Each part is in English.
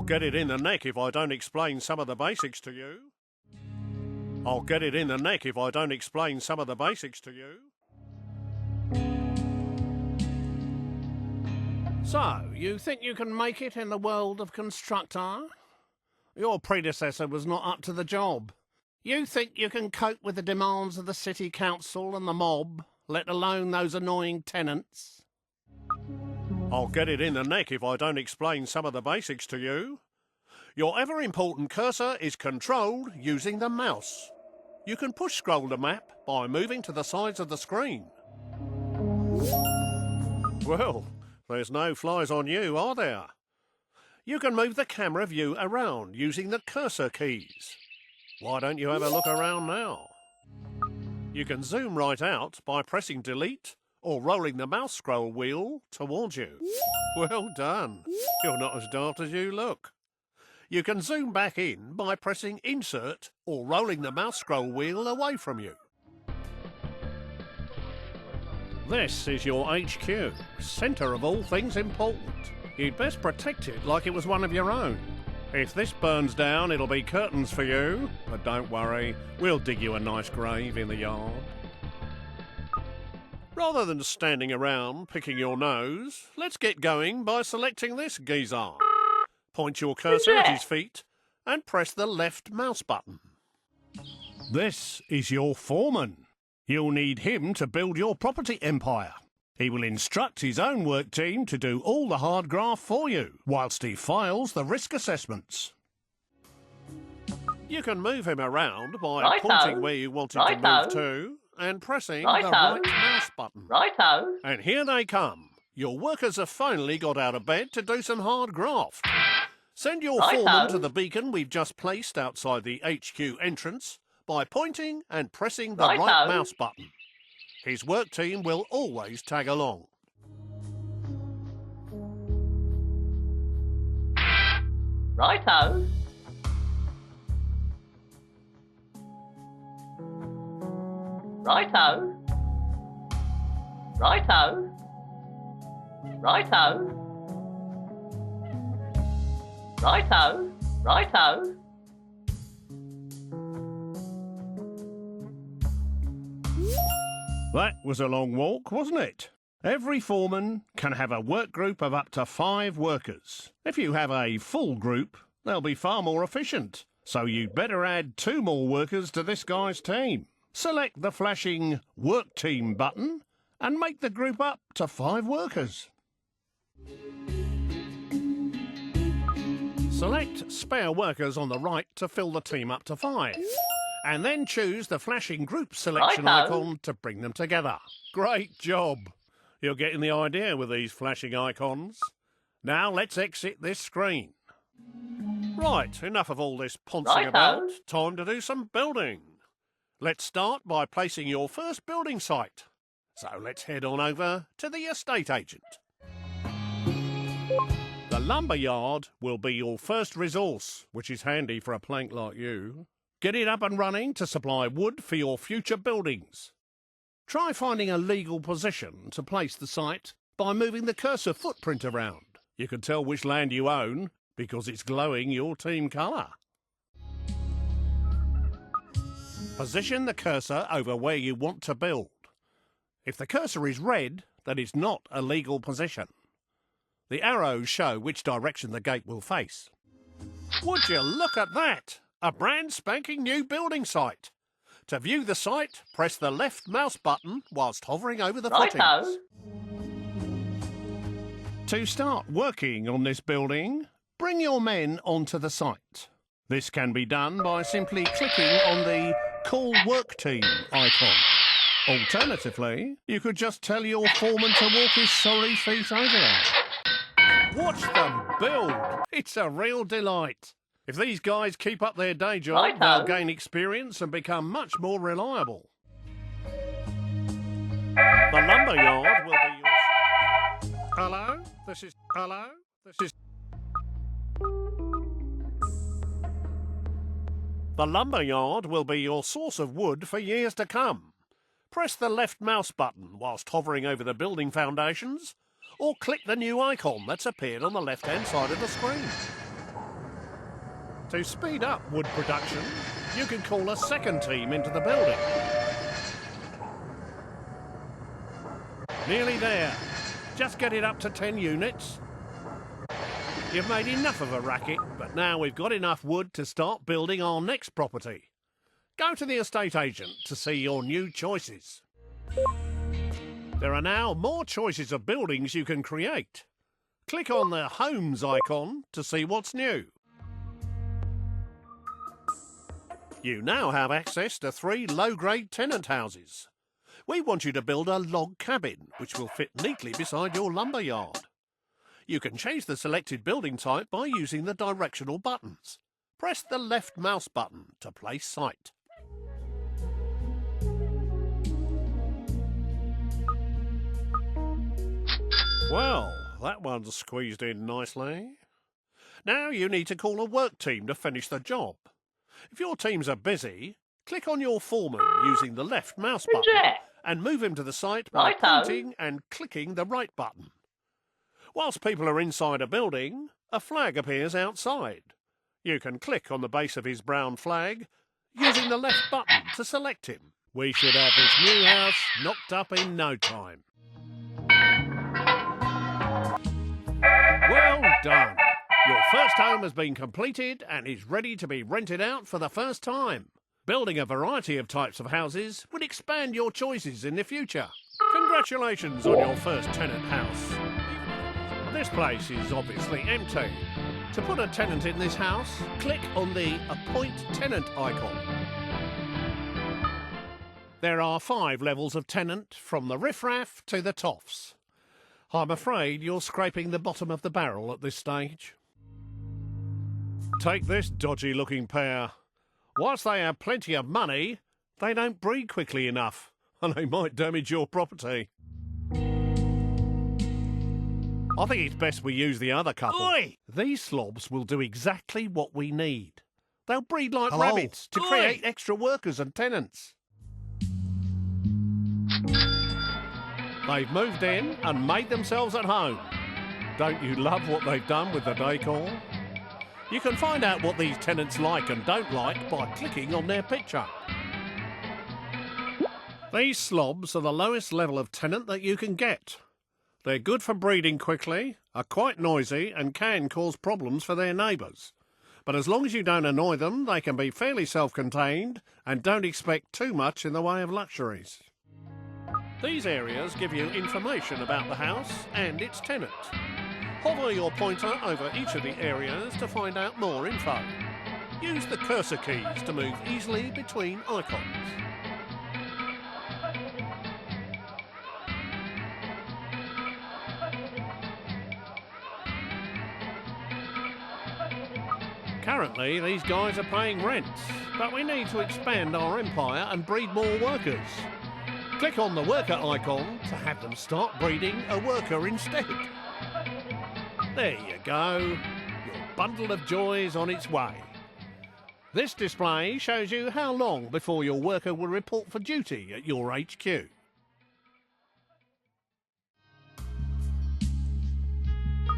get it in the neck if I don't explain some of the basics to you. I'll get it in the neck if I don't explain some of the basics to you. So, you think you can make it in the world of Constructor? Your predecessor was not up to the job. You think you can cope with the demands of the city council and the mob, let alone those annoying tenants? I'll get it in the neck if I don't explain some of the basics to you. Your ever-important cursor is controlled using the mouse. You can push-scroll the map by moving to the sides of the screen. Well, there's no flies on you, are there? You can move the camera view around using the cursor keys. Why don't you have a look around now? You can zoom right out by pressing delete or rolling the mouse scroll wheel towards you. Well done. You're not as daft as you look. You can zoom back in by pressing insert or rolling the mouse scroll wheel away from you. This is your HQ, centre of all things important. You'd best protect it like it was one of your own. If this burns down, it'll be curtains for you, but don't worry, we'll dig you a nice grave in the yard. Rather than standing around picking your nose, let's get going by selecting this geezer. Point your cursor at his feet and press the left mouse button. This is your foreman. You'll need him to build your property empire. He will instruct his own work team to do all the hard graft for you, whilst he files the risk assessments. You can move him around by pointing where you want him to move to and pressing the right mouse button. And here they come. Your workers have finally got out of bed to do some hard graft. Send your foreman to the beacon we've just placed outside the HQ entrance by pointing and pressing the right mouse button. His work team will always tag along. Righto. Righto. Righto. Righto. Righto. Righto. That was a long walk, wasn't it? Every foreman can have a work group of up to 5 workers. If you have a full group, they'll be far more efficient. So you'd better add 2 more workers to this guy's team. Select the flashing Work Team button and make the group up to 5 workers. Select spare workers on the right to fill the team up to 5. And then choose the flashing group selection icon to bring them together. Great job. You're getting the idea with these flashing icons. Now let's exit this screen. Right, enough of all this poncing about. Time to do some building. Let's start by placing your first building site. So let's head on over to the estate agent. The lumber yard will be your first resource, which is handy for a plank like you. Get it up and running to supply wood for your future buildings. Try finding a legal position to place the site by moving the cursor footprint around. You can tell which land you own because it's glowing your team colour. Position the cursor over where you want to build. If the cursor is red, then it's not a legal position. The arrows show which direction the gate will face. Would you look at that? A brand spanking new building site. To view the site, press the left mouse button whilst hovering over the footings. To start working on this building, bring your men onto the site. This can be done by simply clicking on the Call Work Team icon. Alternatively, you could just tell your foreman to walk his sorry feet over there. Watch them build. It's a real delight. If these guys keep up their day job, they'll gain experience and become much more reliable. The lumber yard will be your... Hello? Hello? The lumber yard will be your source of wood for years to come. Press the left mouse button whilst hovering over the building foundations, or click the new icon that's appeared on the left-hand side of the screen. To speed up wood production, you can call a second team into the building. Nearly there. Just get it up to 10 units. You've made enough of a racket, but now we've got enough wood to start building our next property. Go to the estate agent to see your new choices. There are now more choices of buildings you can create. Click on the Homes icon to see what's new. You now have access to 3 low-grade tenant houses. We want you to build a log cabin, which will fit neatly beside your lumber yard. You can change the selected building type by using the directional buttons. Press the left mouse button to place site. Well, that one's squeezed in nicely. Now you need to call a work team to finish the job. If your teams are busy, click on your foreman using the left mouse button and move him to the site by pointing and clicking the right button. Whilst people are inside a building, a flag appears outside. You can click on the base of his brown flag using the left button to select him. We should have this new house knocked up in no time. Well done. Your first home has been completed and is ready to be rented out for the first time. Building a variety of types of houses would expand your choices in the future. Congratulations on your first tenant house. This place is obviously empty. To put a tenant in this house, click on the Appoint Tenant icon. There are 5 levels of tenant, from the riffraff to the toffs. I'm afraid you're scraping the bottom of the barrel at this stage. Take this dodgy-looking pair. Whilst they have plenty of money, they don't breed quickly enough, and they might damage your property. I think it's best we use the other couple. Oi! These slobs will do exactly what we need. They'll breed like rabbits to create extra workers and tenants. They've moved in and made themselves at home. Don't you love what they've done with the decor? You can find out what these tenants like and don't like by clicking on their picture. These slobs are the lowest level of tenant that you can get. They're good for breeding quickly, are quite noisy and can cause problems for their neighbours. But as long as you don't annoy them, they can be fairly self-contained and don't expect too much in the way of luxuries. These areas give you information about the house and its tenant. Hover your pointer over each of the areas to find out more info. Use the cursor keys to move easily between icons. Currently, these guys are paying rents, but we need to expand our empire and breed more workers. Click on the worker icon to have them start breeding a worker instead. There you go. Your bundle of joy is on its way. This display shows you how long before your worker will report for duty at your HQ.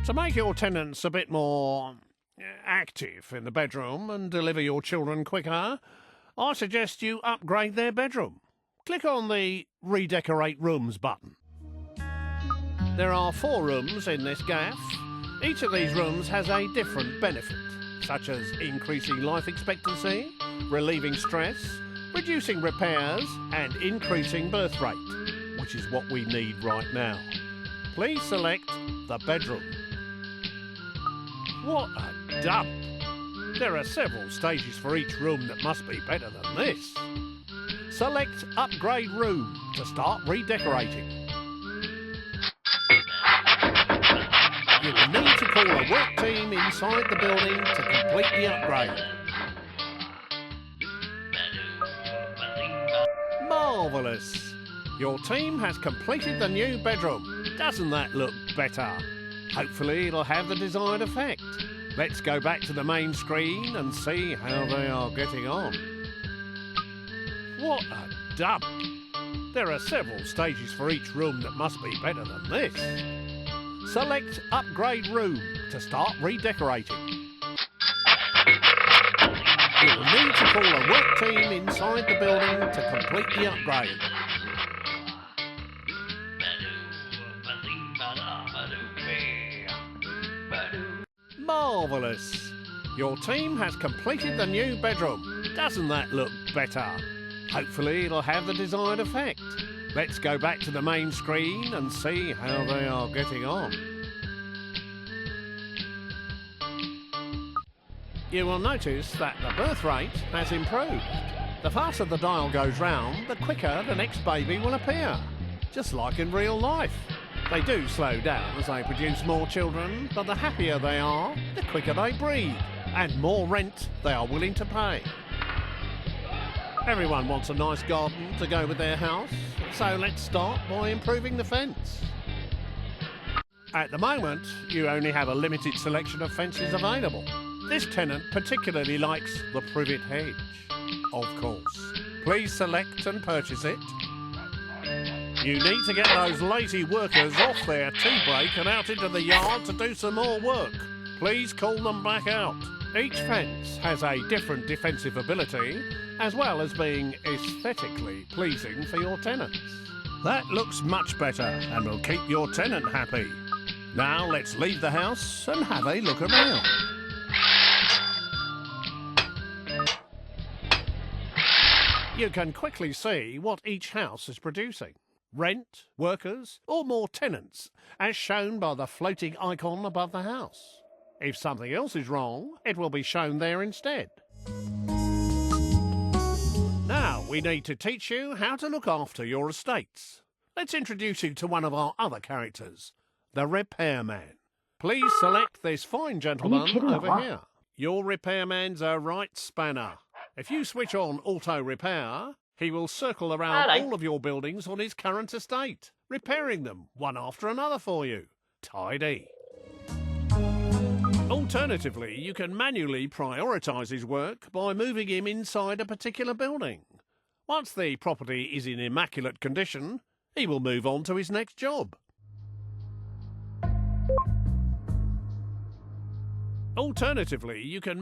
To make your tenants a bit more active in the bedroom and deliver your children quicker, I suggest you upgrade their bedroom. Click on the Redecorate Rooms button. There are 4 rooms in this gaff. Each of these rooms has a different benefit, such as increasing life expectancy, relieving stress, reducing repairs and increasing birth rate, which is what we need right now. Please select the bedroom. What a dump! There are several stages for each room that must be better than this. Select Upgrade Room to start redecorating. You will need to call a work team inside the building to complete the upgrade. Marvellous! Your team has completed the new bedroom. Doesn't that look better? Hopefully it'll have the desired effect. Let's go back to the main screen and see how they are getting on. What a dump! There are several stages for each room that must be better than this. Select Upgrade Room to start redecorating. You'll need to call a work team inside the building to complete the upgrade. Marvellous! Your team has completed the new bedroom. Doesn't that look better? Hopefully it'll have the desired effect. Let's go back to the main screen and see how they are getting on. You will notice that the birth rate has improved. The faster the dial goes round, the quicker the next baby will appear. Just like in real life. They do slow down as they produce more children, but the happier they are, the quicker they breed, and more rent they are willing to pay. Everyone wants a nice garden to go with their house, so let's start by improving the fence. At the moment, you only have a limited selection of fences available. This tenant particularly likes the privet hedge, of course. Please select and purchase it. You need to get those lazy workers off their tea break and out into the yard to do some more work. Please call them back out. Each fence has a different defensive ability, as well as being aesthetically pleasing for your tenants. That looks much better and will keep your tenant happy. Now let's leave the house and have a look around. You can quickly see what each house is producing. Rent, workers, or more tenants, as shown by the floating icon above the house. If something else is wrong, it will be shown there instead. Now we need to teach you how to look after your estates. Let's introduce you to one of our other characters, the repairman. Please select this fine gentleman over here. Your repairman's a right spanner. If you switch on auto repair, he will circle around all of your buildings on his current estate, repairing them one after another for you. Tidy. Alternatively, you can manually prioritise his work by moving him inside a particular building. Once the property is in immaculate condition, he will move on to his next job. Alternatively, you can